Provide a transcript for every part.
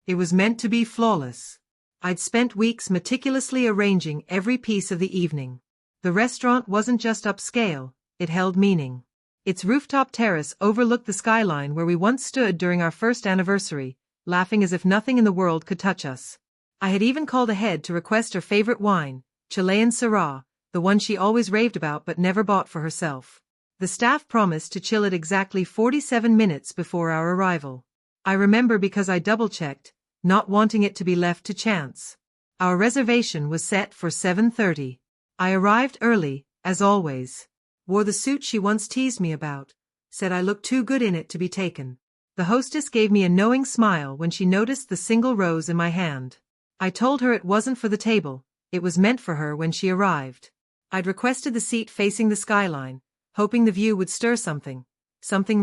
It was meant to be flawless. I'd spent weeks meticulously arranging every piece of the evening. The restaurant wasn't just upscale, it held meaning. Its rooftop terrace overlooked the skyline where we once stood during our first anniversary, laughing as if nothing in the world could touch us. I had even called ahead to request her favorite wine, Chilean Syrah, the one she always raved about but never bought for herself. The staff promised to chill it exactly 47 minutes before our arrival. I remember because I double-checked, not wanting it to be left to chance. Our reservation was set for 7:30. I arrived early, as always. Wore the suit she once teased me about, said I looked too good in it to be taken. The hostess gave me a knowing smile when she noticed the single rose in my hand. I told her it wasn't for the table, it was meant for her when she arrived. I'd requested the seat facing the skyline, hoping the view would stir something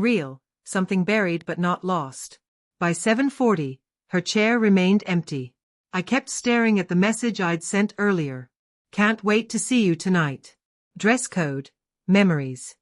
real, something buried but not lost. By 7:40, her chair remained empty. I kept staring at the message I'd sent earlier. Can't wait to see you tonight. Dress code, memories.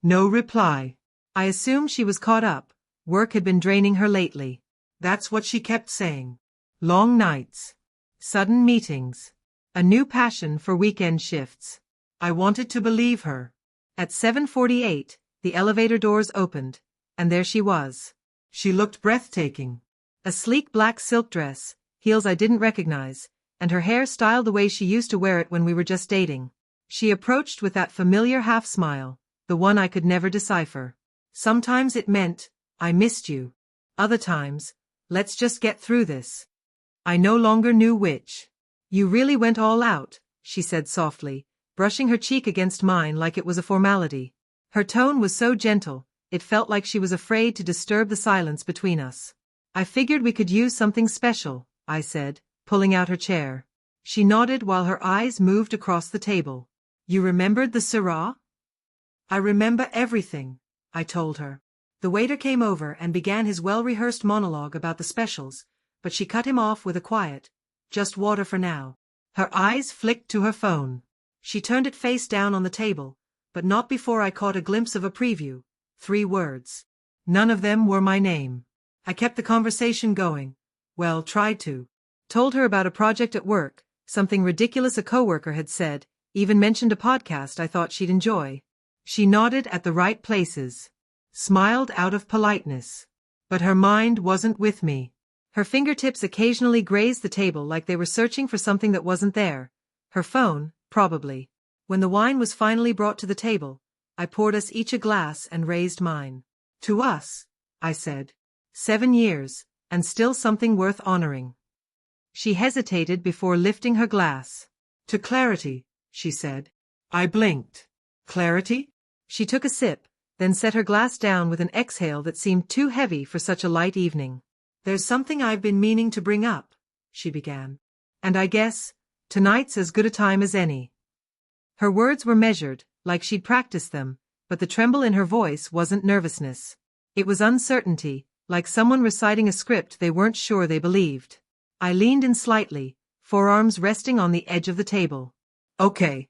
No reply. I assumed she was caught up, work had been draining her lately. That's what she kept saying. Long nights. Sudden meetings. A new passion for weekend shifts. I wanted to believe her. At 7:48, the elevator doors opened, and there she was. She looked breathtaking. A sleek black silk dress, heels I didn't recognize, and her hair styled the way she used to wear it when we were just dating. She approached with that familiar half-smile, the one I could never decipher. Sometimes it meant, I missed you. Other times, let's just get through this. I no longer knew which. You really went all out, she said softly, brushing her cheek against mine like it was a formality. Her tone was so gentle, it felt like she was afraid to disturb the silence between us. I figured we could use something special, I said, pulling out her chair. She nodded while her eyes moved across the table. You remembered the Syrah? I remember everything, I told her. The waiter came over and began his well-rehearsed monologue about the specials, but she cut him off with a quiet, just water for now. Her eyes flicked to her phone. She turned it face down on the table, but not before I caught a glimpse of a preview. 3 words. None of them were my name. I kept the conversation going. Well, tried to. Told her about a project at work, something ridiculous a coworker had said, even mentioned a podcast I thought she'd enjoy. She nodded at the right places. Smiled out of politeness. But her mind wasn't with me. Her fingertips occasionally grazed the table like they were searching for something that wasn't there. Her phone, probably. When the wine was finally brought to the table, I poured us each a glass and raised mine. To us, I said. 7 years, and still something worth honoring. She hesitated before lifting her glass. To clarity, she said. I blinked. Clarity? She took a sip, then set her glass down with an exhale that seemed too heavy for such a light evening. There's something I've been meaning to bring up, she began. And I guess, tonight's as good a time as any. Her words were measured, like she'd practiced them, but the tremble in her voice wasn't nervousness. It was uncertainty, like someone reciting a script they weren't sure they believed. I leaned in slightly, forearms resting on the edge of the table. Okay.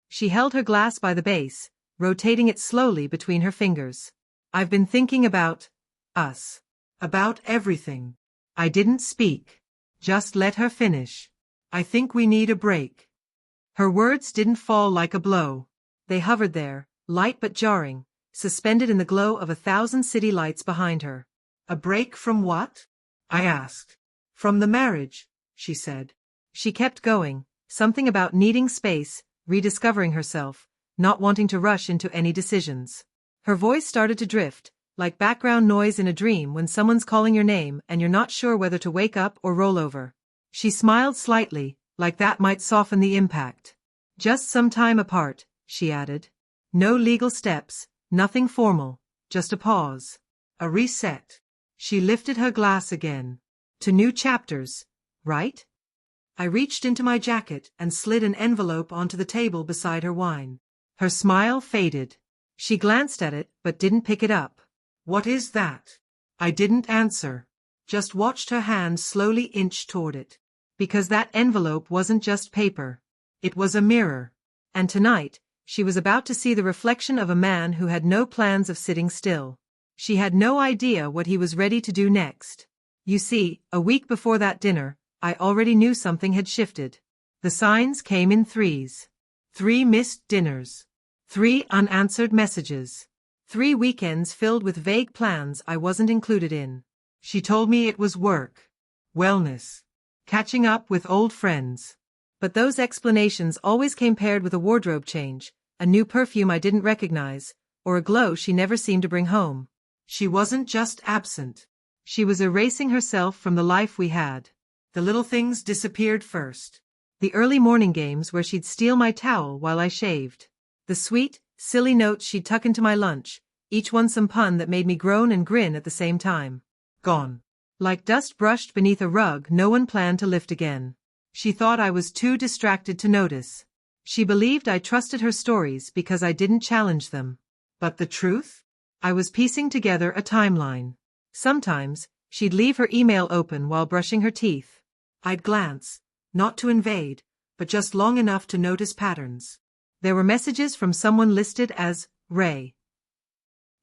She held her glass by the base, rotating it slowly between her fingers. I've been thinking about us. About everything. I didn't speak. Just let her finish. I think we need a break. Her words didn't fall like a blow. They hovered there, light but jarring, suspended in the glow of 1,000 city lights behind her. A break from what? I asked. From the marriage, she said. She kept going, something about needing space, rediscovering herself, not wanting to rush into any decisions. Her voice started to drift, like background noise in a dream when someone's calling your name and you're not sure whether to wake up or roll over. She smiled slightly, like that might soften the impact. Just some time apart, she added. No legal steps, nothing formal, just a pause. A reset. She lifted her glass again. To new chapters, right? I reached into my jacket and slid an envelope onto the table beside her wine. Her smile faded. She glanced at it but didn't pick it up. What is that? I didn't answer. Just watched her hand slowly inch toward it. Because that envelope wasn't just paper. It was a mirror. And tonight, she was about to see the reflection of a man who had no plans of sitting still. She had no idea what he was ready to do next. You see, a week before that dinner, I already knew something had shifted. The signs came in threes. 3 missed dinners. 3 unanswered messages. 3 weekends filled with vague plans I wasn't included in. She told me it was work, wellness, catching up with old friends. But those explanations always came paired with a wardrobe change, a new perfume I didn't recognize, or a glow she never seemed to bring home. She wasn't just absent. She was erasing herself from the life we had. The little things disappeared first. The early morning games where she'd steal my towel while I shaved. The sweet, silly notes she'd tuck into my lunch, each one some pun that made me groan and grin at the same time. Gone. Like dust brushed beneath a rug no one planned to lift again. She thought I was too distracted to notice. She believed I trusted her stories because I didn't challenge them. But the truth? I was piecing together a timeline. Sometimes, she'd leave her email open while brushing her teeth. I'd glance, not to invade, but just long enough to notice patterns. There were messages from someone listed as Ray.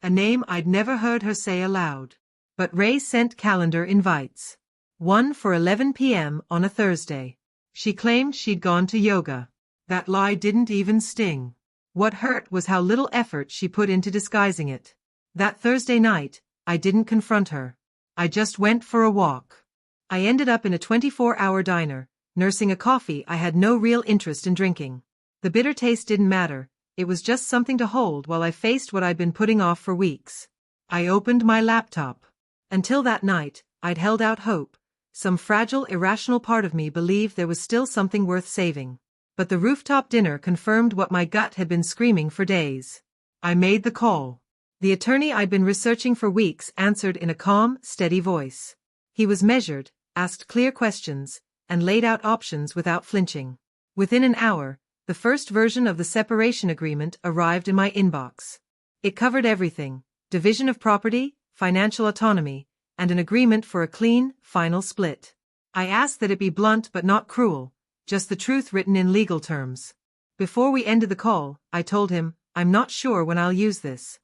A name I'd never heard her say aloud. But Ray sent calendar invites. One for 11 p.m. on a Thursday. She claimed she'd gone to yoga. That lie didn't even sting. What hurt was how little effort she put into disguising it. That Thursday night, I didn't confront her. I just went for a walk. I ended up in a 24-hour diner, nursing a coffee I had no real interest in drinking. The bitter taste didn't matter, it was just something to hold while I faced what I'd been putting off for weeks. I opened my laptop. Until that night, I'd held out hope. Some fragile, irrational part of me believed there was still something worth saving. But the rooftop dinner confirmed what my gut had been screaming for days. I made the call. The attorney I'd been researching for weeks answered in a calm, steady voice. He was measured, asked clear questions, and laid out options without flinching. Within an hour, the first version of the separation agreement arrived in my inbox. It covered everything: division of property, financial autonomy, and an agreement for a clean, final split. I asked that it be blunt but not cruel, just the truth written in legal terms. Before we ended the call, I told him, "I'm not sure when I'll use this."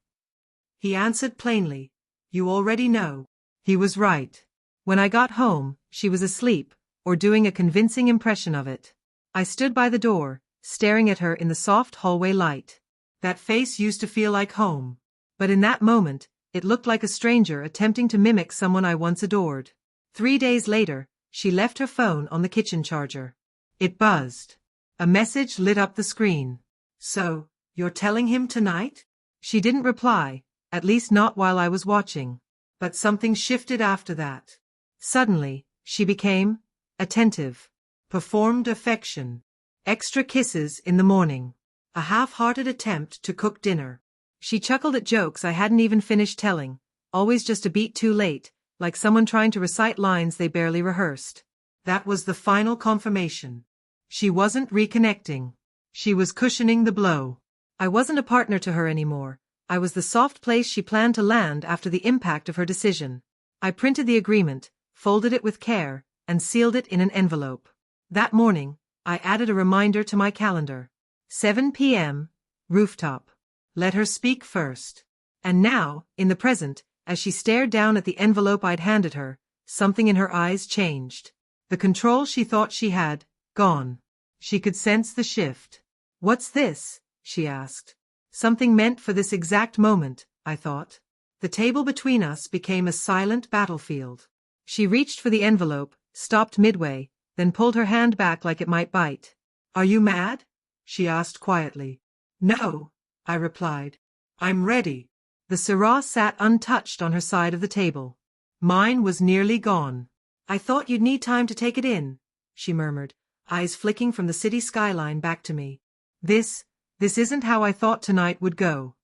He answered plainly, "You already know." He was right. When I got home, she was asleep, or doing a convincing impression of it. I stood by the door, staring at her in the soft hallway light. That face used to feel like home. But in that moment, it looked like a stranger attempting to mimic someone I once adored. 3 days later, she left her phone on the kitchen charger. It buzzed. A message lit up the screen. "So, you're telling him tonight?" She didn't reply, at least not while I was watching. But something shifted after that. Suddenly, she became attentive. Performed affection. Extra kisses in the morning. A half-hearted attempt to cook dinner. She chuckled at jokes I hadn't even finished telling, always just a beat too late, like someone trying to recite lines they barely rehearsed. That was the final confirmation. She wasn't reconnecting. She was cushioning the blow. I wasn't a partner to her anymore. I was the soft place she planned to land after the impact of her decision. I printed the agreement, folded it with care, and sealed it in an envelope. That morning, I added a reminder to my calendar. 7 p.m., rooftop. Let her speak first. And now, in the present, as she stared down at the envelope I'd handed her, something in her eyes changed. The control she thought she had, gone. She could sense the shift. "What's this?" she asked. Something meant for this exact moment, I thought. The table between us became a silent battlefield. She reached for the envelope, stopped midway, then pulled her hand back like it might bite. "Are you mad?" she asked quietly. "No," I replied. "I'm ready." The Syrah sat untouched on her side of the table. Mine was nearly gone. "I thought you'd need time to take it in," she murmured, eyes flicking from the city skyline back to me. This isn't how I thought tonight would go."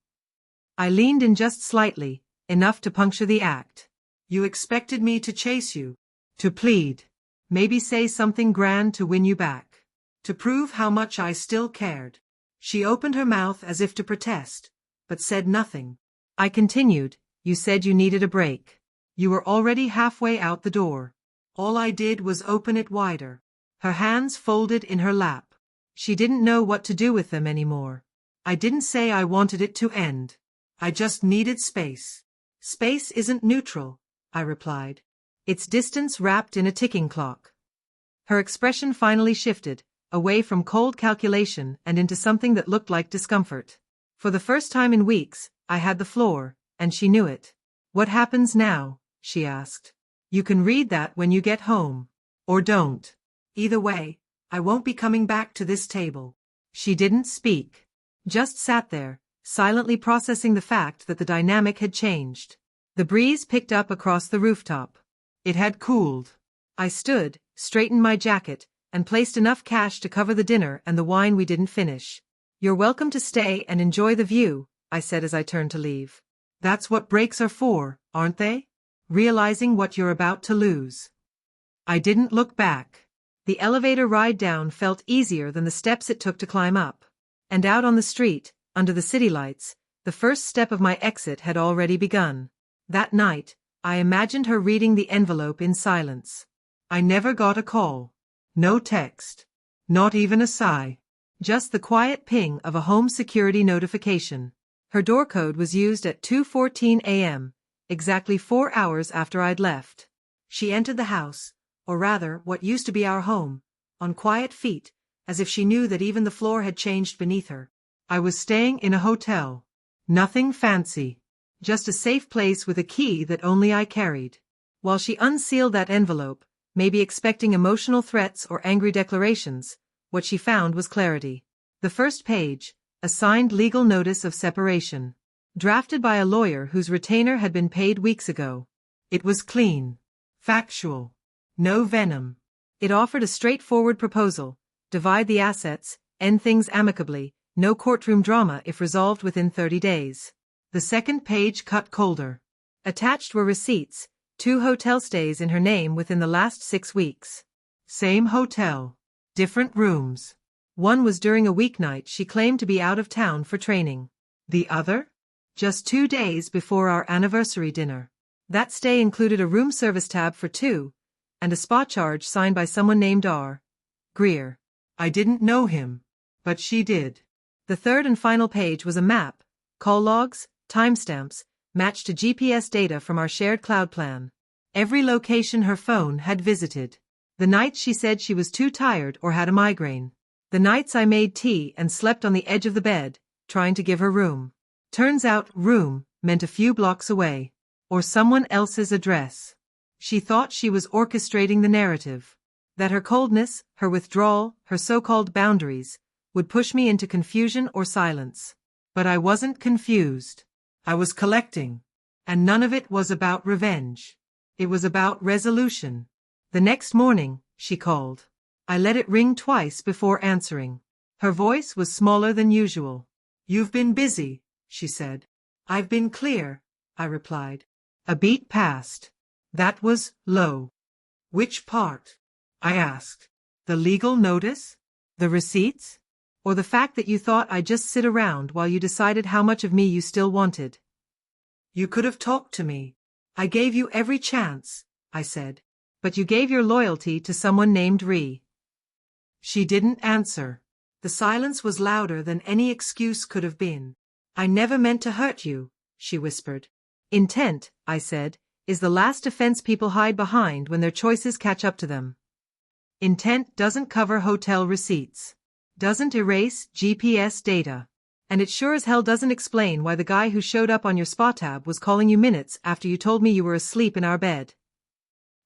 I leaned in just slightly, enough to puncture the act. "You expected me to chase you, to plead, maybe say something grand to win you back, to prove how much I still cared." She opened her mouth as if to protest, but said nothing. I continued, "You said you needed a break. You were already halfway out the door. All I did was open it wider." Her hands folded in her lap. She didn't know what to do with them anymore. "I didn't say I wanted it to end. I just needed space." "Space isn't neutral," I replied. its distance wrapped in a ticking clock. Her expression finally shifted, away from cold calculation and into something that looked like discomfort. For the first time in weeks, I had the floor, and she knew it. "What happens now?" she asked. "You can read that when you get home. Or don't. Either way, I won't be coming back to this table." She didn't speak. Just sat there, silently processing the fact that the dynamic had changed. The breeze picked up across the rooftop. It had cooled. I stood, straightened my jacket, and placed enough cash to cover the dinner and the wine we didn't finish. "You're welcome to stay and enjoy the view," I said as I turned to leave. "That's what breaks are for, aren't they? Realizing what you're about to lose." I didn't look back. The elevator ride down felt easier than the steps it took to climb up. And out on the street, under the city lights, the first step of my exit had already begun. That night, I imagined her reading the envelope in silence. I never got a call. No text. Not even a sigh. Just the quiet ping of a home security notification. Her door code was used at 2:14 a.m., exactly 4 hours after I'd left. She entered the house, or rather what used to be our home, on quiet feet, as if she knew that even the floor had changed beneath her. I was staying in a hotel. Nothing fancy. Just a safe place with a key that only I carried. While she unsealed that envelope, maybe expecting emotional threats or angry declarations, what she found was clarity. The first page, a signed legal notice of separation. Drafted by a lawyer whose retainer had been paid weeks ago. It was clean. Factual. No venom. It offered a straightforward proposal: divide the assets, end things amicably, no courtroom drama if resolved within 30 days. The second page cut colder. Attached were receipts, 2 hotel stays in her name within the last 6 weeks. Same hotel. Different rooms. One was during a weeknight she claimed to be out of town for training. The other? Just 2 days before our anniversary dinner. That stay included a room service tab for 2, and a spa charge signed by someone named R. Greer. I didn't know him, but she did. The third and final page was a map, call logs, timestamps, matched to GPS data from our shared cloud plan. Every location her phone had visited. The nights she said she was too tired or had a migraine. The nights I made tea and slept on the edge of the bed, trying to give her room. Turns out room meant a few blocks away, or someone else's address. She thought she was orchestrating the narrative. That her coldness, her withdrawal, her so-called boundaries, would push me into confusion or silence. But I wasn't confused. I was collecting. And none of it was about revenge. It was about resolution. The next morning, she called. I let it ring twice before answering. Her voice was smaller than usual. "You've been busy," she said. "I've been clear," I replied. A beat passed. That was low. "Which part?" I asked. "The legal notice? The receipts? Or the fact that you thought I'd just sit around while you decided how much of me you still wanted?" "You could have talked to me. I gave you every chance," I said. "But you gave your loyalty to someone named Ree." She didn't answer. The silence was louder than any excuse could have been. "I never meant to hurt you," she whispered. "Intent," I said, "is the last defense people hide behind when their choices catch up to them. Intent doesn't cover hotel receipts. Doesn't erase GPS data. And it sure as hell doesn't explain why the guy who showed up on your spa tab was calling you minutes after you told me you were asleep in our bed."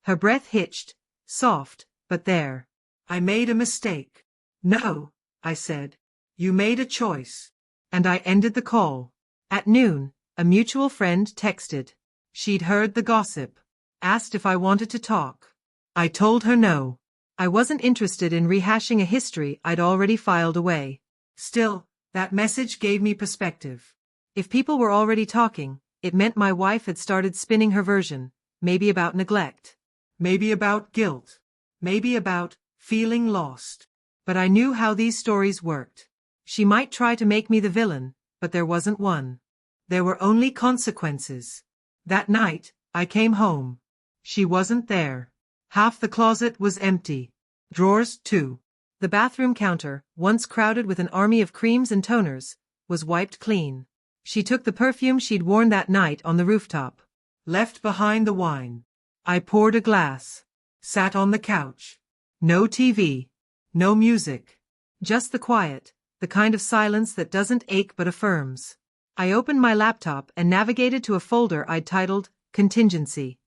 Her breath hitched, soft, but there. "I made a mistake." "No," I said. "You made a choice." And I ended the call. At noon, a mutual friend texted. She'd heard the gossip. Asked if I wanted to talk. I told her no. I wasn't interested in rehashing a history I'd already filed away. Still, that message gave me perspective. If people were already talking, it meant my wife had started spinning her version, maybe about neglect. Maybe about guilt. Maybe about feeling lost. But I knew how these stories worked. She might try to make me the villain, but there wasn't one. There were only consequences. That night, I came home. She wasn't there. Half the closet was empty. Drawers, too. The bathroom counter, once crowded with an army of creams and toners, was wiped clean. She took the perfume she'd worn that night on the rooftop. Left behind the wine. I poured a glass, sat on the couch. No TV, no music. Just the quiet, the kind of silence that doesn't ache but affirms. I opened my laptop and navigated to a folder I'd titled Contingency.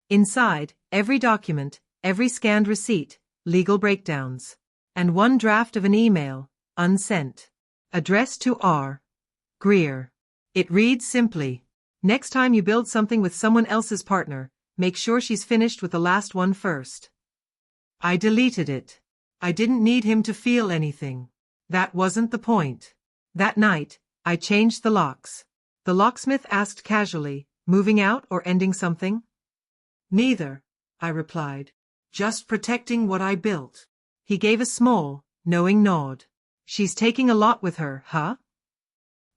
Inside, every document, every scanned receipt, legal breakdowns. And one draft of an email, unsent. Addressed to R. Greer. It reads simply, next time you build something with someone else's partner, make sure she's finished with the last one first. I deleted it. I didn't need him to feel anything. That wasn't the point. That night, I changed the locks. The locksmith asked casually, moving out or ending something? Neither, I replied. Just protecting what I built. He gave a small, knowing nod. She's taking a lot with her, huh?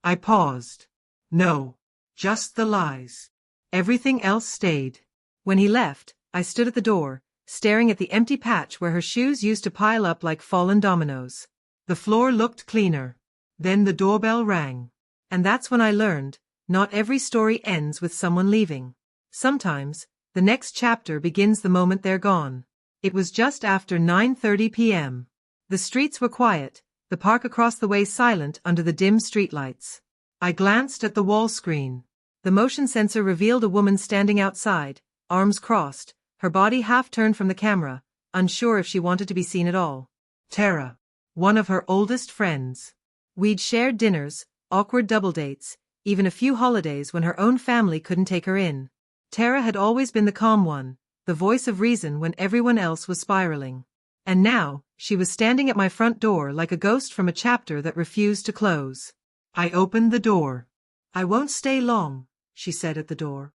I paused. No, just the lies. Everything else stayed. When he left, I stood at the door, staring at the empty patch where her shoes used to pile up like fallen dominoes. The floor looked cleaner. Then the doorbell rang. And that's when I learned, not every story ends with someone leaving. Sometimes, the next chapter begins the moment they're gone. It was just after 9:30 p.m. The streets were quiet, the park across the way silent under the dim streetlights. I glanced at the wall screen. The motion sensor revealed a woman standing outside, arms crossed, her body half turned from the camera, unsure if she wanted to be seen at all. Tara. One of her oldest friends. We'd shared dinners, awkward double dates, even a few holidays when her own family couldn't take her in. Tara had always been the calm one, the voice of reason when everyone else was spiraling. And now, she was standing at my front door like a ghost from a chapter that refused to close. I opened the door. I won't stay long, she said at the door.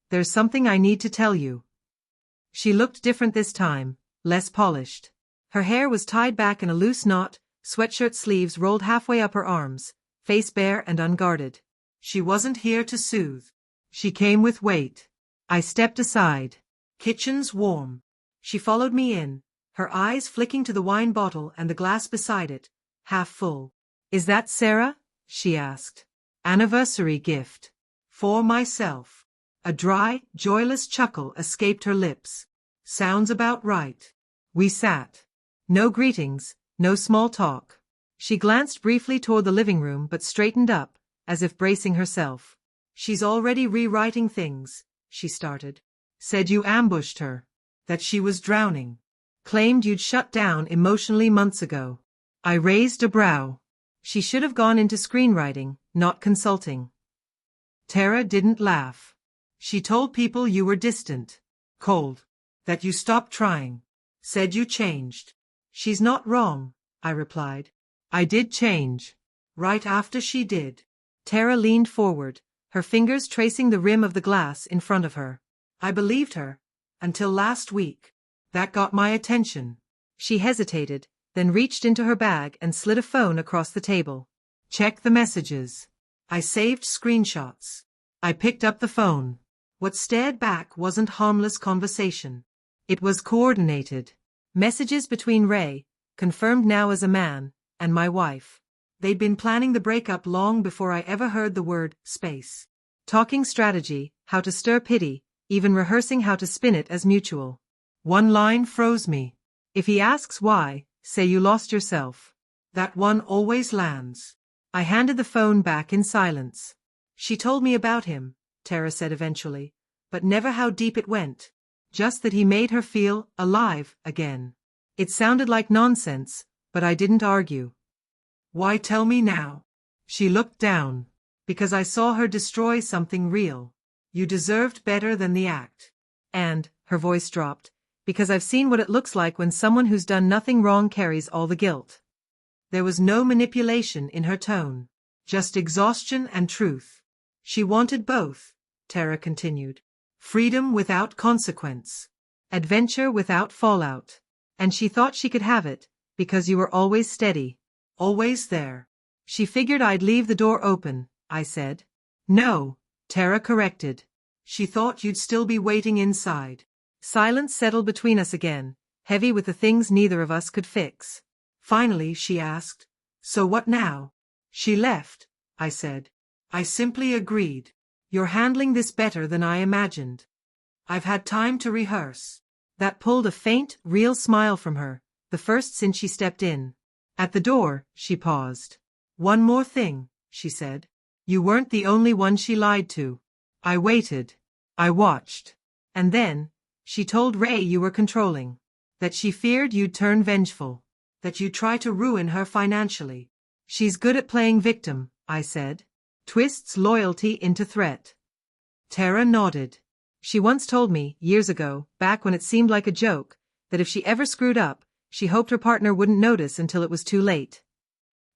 There's something I need to tell you. She looked different this time, less polished. Her hair was tied back in a loose knot, sweatshirt sleeves rolled halfway up her arms, face bare and unguarded. She wasn't here to soothe. She came with weight. I stepped aside. Kitchen's warm. She followed me in, her eyes flicking to the wine bottle and the glass beside it, half full. Is that Sarah? She asked. Anniversary gift. For myself. A dry, joyless chuckle escaped her lips. Sounds about right. We sat. No greetings, no small talk. She glanced briefly toward the living room but straightened up, as if bracing herself. She's already rewriting things, she started. Said you ambushed her. That she was drowning. Claimed you'd shut down emotionally months ago. I raised a brow. She should have gone into screenwriting, not consulting. Tara didn't laugh. She told people you were distant. Cold. That you stopped trying. Said you changed. She's not wrong, I replied. I did change. Right after she did. Tara leaned forward, her fingers tracing the rim of the glass in front of her. I believed her. Until last week. That got my attention. She hesitated, then reached into her bag and slid a phone across the table. Check the messages. I saved screenshots. I picked up the phone. What stared back wasn't harmless conversation. It was coordinated. Messages between Ray, confirmed now as a man, and my wife. They'd been planning the breakup long before I ever heard the word space. Talking strategy, how to stir pity, even rehearsing how to spin it as mutual. One line froze me. If he asks why, say you lost yourself. That one always lands. I handed the phone back in silence. She told me about him, Tara said eventually, but never how deep it went. Just that he made her feel alive again. It sounded like nonsense, but I didn't argue. Why tell me now? She looked down. Because I saw her destroy something real. You deserved better than the act. And, her voice dropped, because I've seen what it looks like when someone who's done nothing wrong carries all the guilt. There was no manipulation in her tone. Just exhaustion and truth. She wanted both, Tara continued. Freedom without consequence. Adventure without fallout. And she thought she could have it, because you were always steady. Always there. She figured I'd leave the door open, I said. No, Tara corrected. She thought you'd still be waiting inside. Silence settled between us again, heavy with the things neither of us could fix. Finally she asked, so what now? She left, I said. I simply agreed. You're handling this better than I imagined. I've had time to rehearse. That pulled a faint, real smile from her, the first since she stepped in. At the door, she paused. One more thing, she said. You weren't the only one she lied to. I waited. I watched. And then, she told Ray you were controlling. That she feared you'd turn vengeful. That you'd try to ruin her financially. She's good at playing victim, I said. Twists loyalty into threat. Tara nodded. She once told me, years ago, back when it seemed like a joke, that if she ever screwed up, she hoped her partner wouldn't notice until it was too late.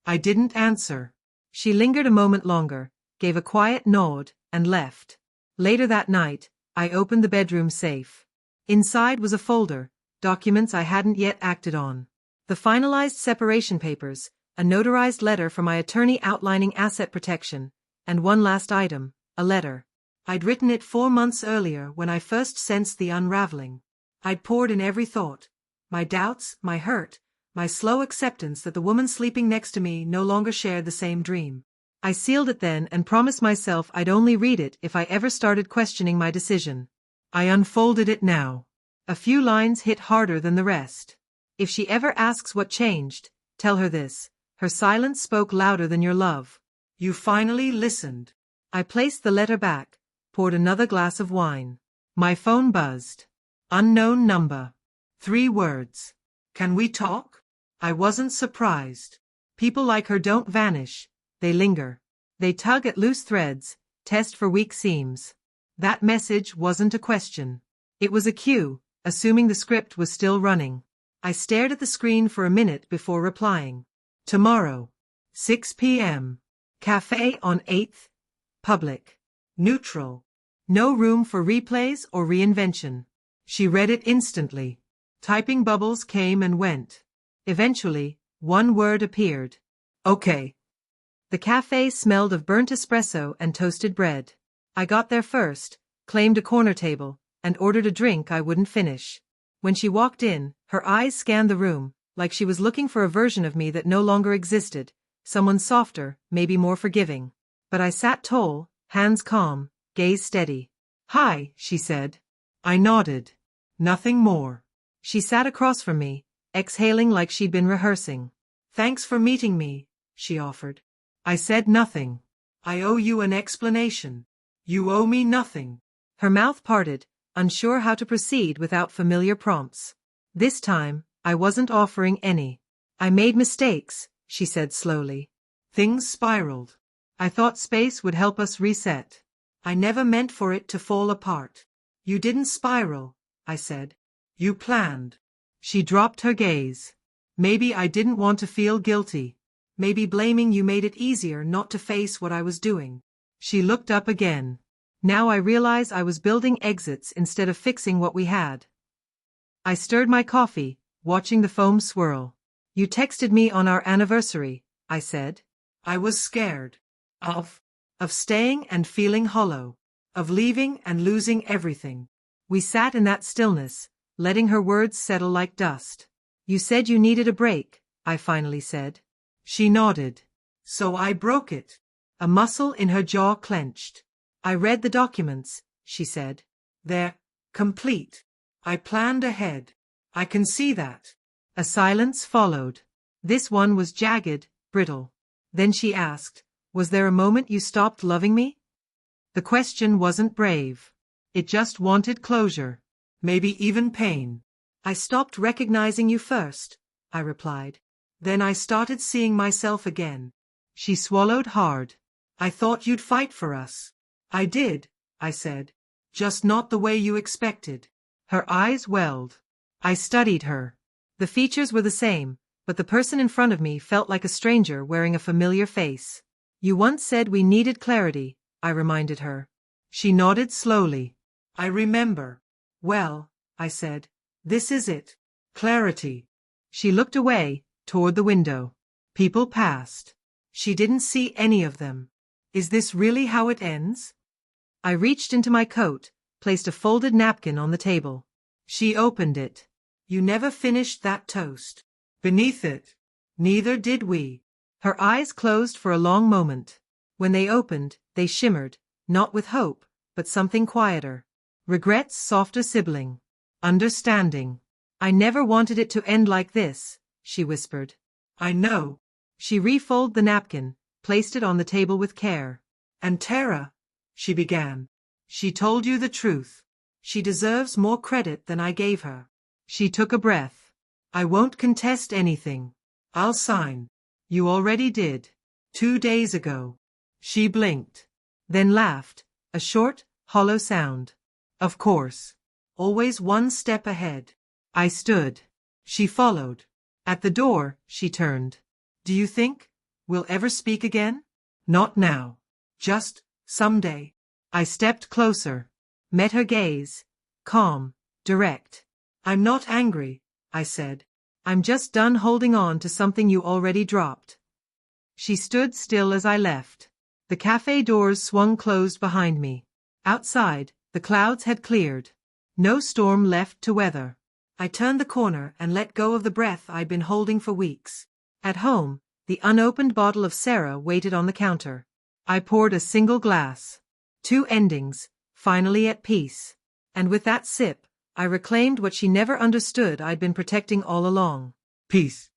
I didn't answer. She lingered a moment longer, gave a quiet nod, and left. Later that night, I opened the bedroom safe. Inside was a folder, documents I hadn't yet acted on. The finalized separation papers, a notarized letter from my attorney outlining asset protection, and one last item, a letter. I'd written it 4 months earlier when I first sensed the unraveling. I'd poured in every thought. My doubts, my hurt, my slow acceptance that the woman sleeping next to me no longer shared the same dream. I sealed it then and promised myself I'd only read it if I ever started questioning my decision. I unfolded it now. A few lines hit harder than the rest. If she ever asks what changed, tell her this. Her silence spoke louder than your love. You finally listened. I placed the letter back, poured another glass of wine. My phone buzzed. Unknown number. 3 words. Can we talk? I wasn't surprised. People like her don't vanish. They linger. They tug at loose threads, test for weak seams. That message wasn't a question. It was a cue, assuming the script was still running. I stared at the screen for a minute before replying. Tomorrow. 6 p.m. Cafe on 8th. Public. Neutral. No room for replays or reinvention. She read it instantly. Typing bubbles came and went. Eventually, one word appeared. Okay. The cafe smelled of burnt espresso and toasted bread. I got there first, claimed a corner table, and ordered a drink I wouldn't finish. When she walked in, her eyes scanned the room, like she was looking for a version of me that no longer existed, someone softer, maybe more forgiving. But I sat tall, hands calm, gaze steady. Hi, she said. I nodded. Nothing more. She sat across from me, exhaling like she'd been rehearsing. Thanks for meeting me, she offered. I said nothing. I owe you an explanation. You owe me nothing. Her mouth parted, unsure how to proceed without familiar prompts. This time, I wasn't offering any. I made mistakes, she said slowly. Things spiraled. I thought space would help us reset. I never meant for it to fall apart. You didn't spiral, I said. You planned. She dropped her gaze. Maybe I didn't want to feel guilty. Maybe blaming you made it easier not to face what I was doing. She looked up again. Now I realize I was building exits instead of fixing what we had. I stirred my coffee, watching the foam swirl. You texted me on our anniversary, I said. I was scared. Of staying and feeling hollow. Of leaving and losing everything. We sat in that stillness, letting her words settle like dust. You said you needed a break, I finally said. She nodded. So I broke it. A muscle in her jaw clenched. I read the documents, she said. They're complete. I planned ahead. I can see that. A silence followed. This one was jagged, brittle. Then she asked, was there a moment you stopped loving me? The question wasn't brave. It just wanted closure. Maybe even pain. I stopped recognizing you first, I replied. Then I started seeing myself again. She swallowed hard. I thought you'd fight for us. I did, I said. Just not the way you expected. Her eyes welled. I studied her. The features were the same, but the person in front of me felt like a stranger wearing a familiar face. You once said we needed clarity, I reminded her. She nodded slowly. I remember. Well, I said, this is it. Clarity. She looked away, toward the window. People passed. She didn't see any of them. Is this really how it ends? I reached into my coat, placed a folded napkin on the table. She opened it. You never finished that toast. Beneath it. Neither did we. Her eyes closed for a long moment. When they opened, they shimmered, not with hope, but something quieter. Regret's softer sibling. Understanding. I never wanted it to end like this, she whispered. I know. She refolded the napkin, placed it on the table with care. And Tara, she began. She told you the truth. She deserves more credit than I gave her. She took a breath. I won't contest anything. I'll sign. You already did. 2 days ago. She blinked. Then laughed, a short, hollow sound. Of course. Always one step ahead. I stood. She followed. At the door, she turned. Do you think we'll ever speak again? Not now. Just someday. I stepped closer. Met her gaze. Calm, direct. I'm not angry, I said. I'm just done holding on to something you already dropped. She stood still as I left. The cafe doors swung closed behind me. Outside, the clouds had cleared. No storm left to weather. I turned the corner and let go of the breath I'd been holding for weeks. At home, the unopened bottle of Sarah waited on the counter. I poured a single glass. 2 endings, finally at peace. And with that sip, I reclaimed what she never understood I'd been protecting all along. Peace.